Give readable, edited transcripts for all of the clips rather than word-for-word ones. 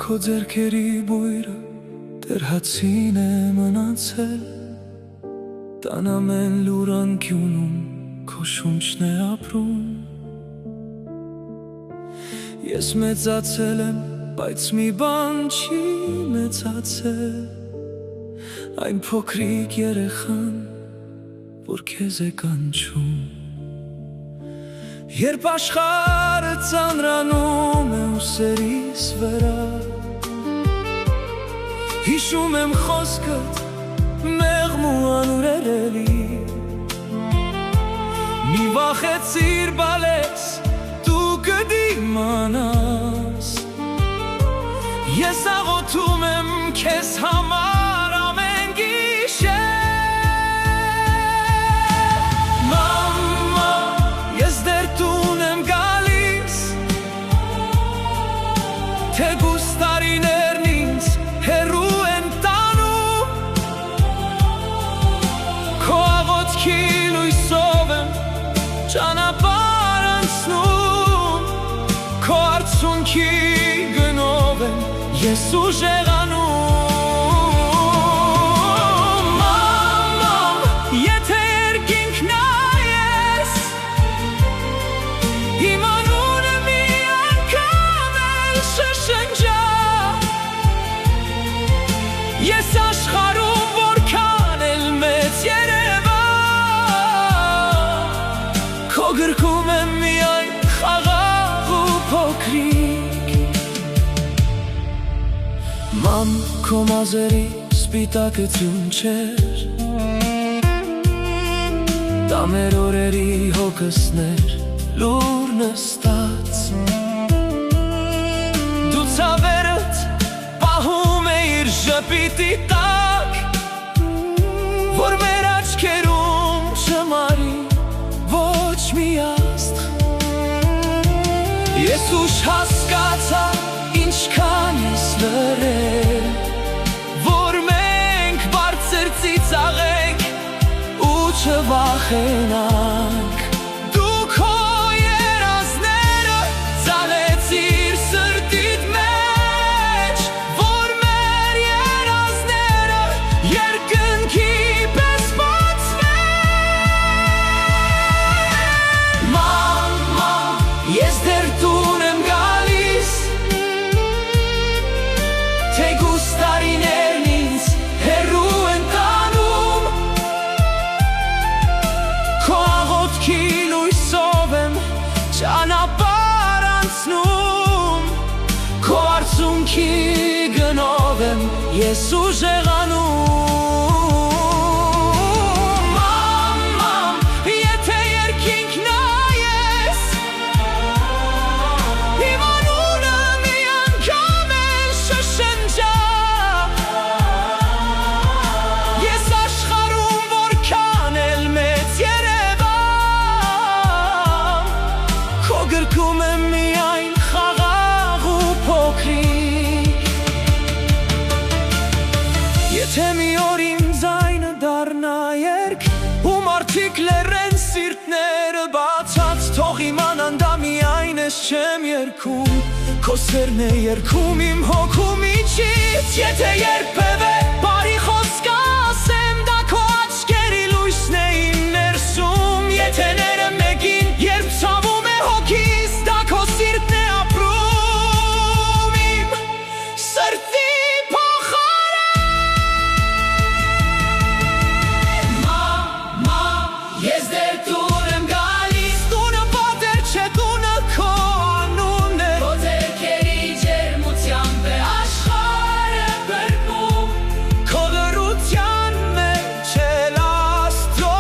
Քո ձեռքերի բույրը դեռ հացին է մնացել, տան ամեն լուր անկյունում քո շունչն է ապրում։ Ես մեծացել եմ, բայց մի բան չի մեծացել, այն փոքրիկ երեխան, որ քեզ է կանչում։ Երբ աշխարհը ծանրանում է ուսերիս վրա, հիշում եմ խոսքդ մեղմ ու անուրերելի։ Մի վախեցիր բալես, դու կդիմանաս, ես աղոթում եմ քեզ համար ամեն գիշեր։ Մամա, ես դեռ տուն եմ գալիս, թեկուզ տարիներն ինձ հեռու են տանում, քո աղոթքի լույսով եմ ճանապարհ անցնում, քո արցունքի գնով եմ ես ուժեղանում։ Մամա, եթե երկինք նայես, իմ անունը մի անգամ էլ շշնջա, ես աշխարհում որքան էլ մեծ երևա, քո գրքում եմ միայն խաղաղ ու փոքրիկ։ Մամ, քո մազերի սպիտակը ձյուն չէր, տամեր օրերի հոգսներ լուր նստած, դու ցավերդ պահում էիր ժպիտի տակ, որ մեր աչքերում չմարի ոչ մի աստղ։ Ես ուշ հասկացա ինչքան ես լրել, որ մենք բարձր ծիծաղենք ու չվախենանք։ Դու քո երազները ծաղեցիր սրտիդ մեջ, որ մեր երազները երկնքի պես բացվեն։ Մամա, ես դեռ տուն եմ գալիս, թեկուզ տարիներն ինձ հեռու են տանում, քո աղոթքի լույսով եմ ճանապարհ անցնում, քո արցունքի գնով եմ ես ուժեղանում։ Մամա, եթե երկինք նայես, իմ անունը մի անգամ էլ շշնջա, ես աշխարհում որքան էլ մեծ երևա, քո գրքում եմ միայն խաղաղ ու փոքրիկ։ Եթե մի օր իմ ձայնը դառնա երգ, ու մարդիկ լեռեն սիրտները բացած, թող իմանան դա միայն ես չեմ երգում, քո սերն է երգում իմ հոգու միջից։ Եթե երբևէ բարի խոսք ասեմ, դա քո աչքերի լույսն է իմ ներսում, եթե ները մեկին երբ ցավում է հոգիս, դա քո սիրտն է ապրում իմ սրտի փոխարեն։ Մամա, ես դեռ տուն եմ գալիս, տունը պատեր չէ, տունը քո անունն է, քո ձեռքերի ջերմությամբ է աշխարհը բրբում, քո լռության մեջ էլ Աստծո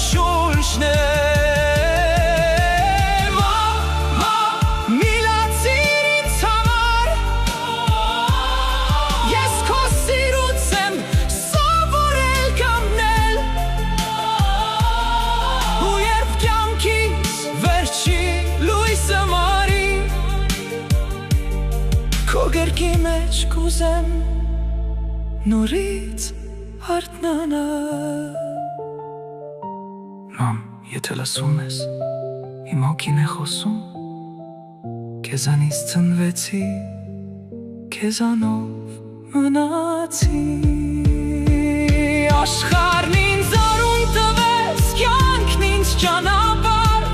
շունչն է։ Մամա, միլացիր ինձ համար, ես քո սիրուց եմ սովորել կամնել, ու երբ կյանքիս վերջի լույսը մարի, քո գրքի մեջ կուզեմ նորից արթնանալ։ Մամ, եթե լսում ես, իմ հոգին է խոսում, քեզանից ծնվեցի, քեզանով մնացի Աշխարհն ինձ արուն տվեց, կյանքն ինձ ճանապարհ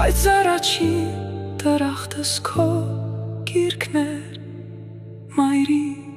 Բայց առաջին դրախտս քո գիրկն էր, մայրիկ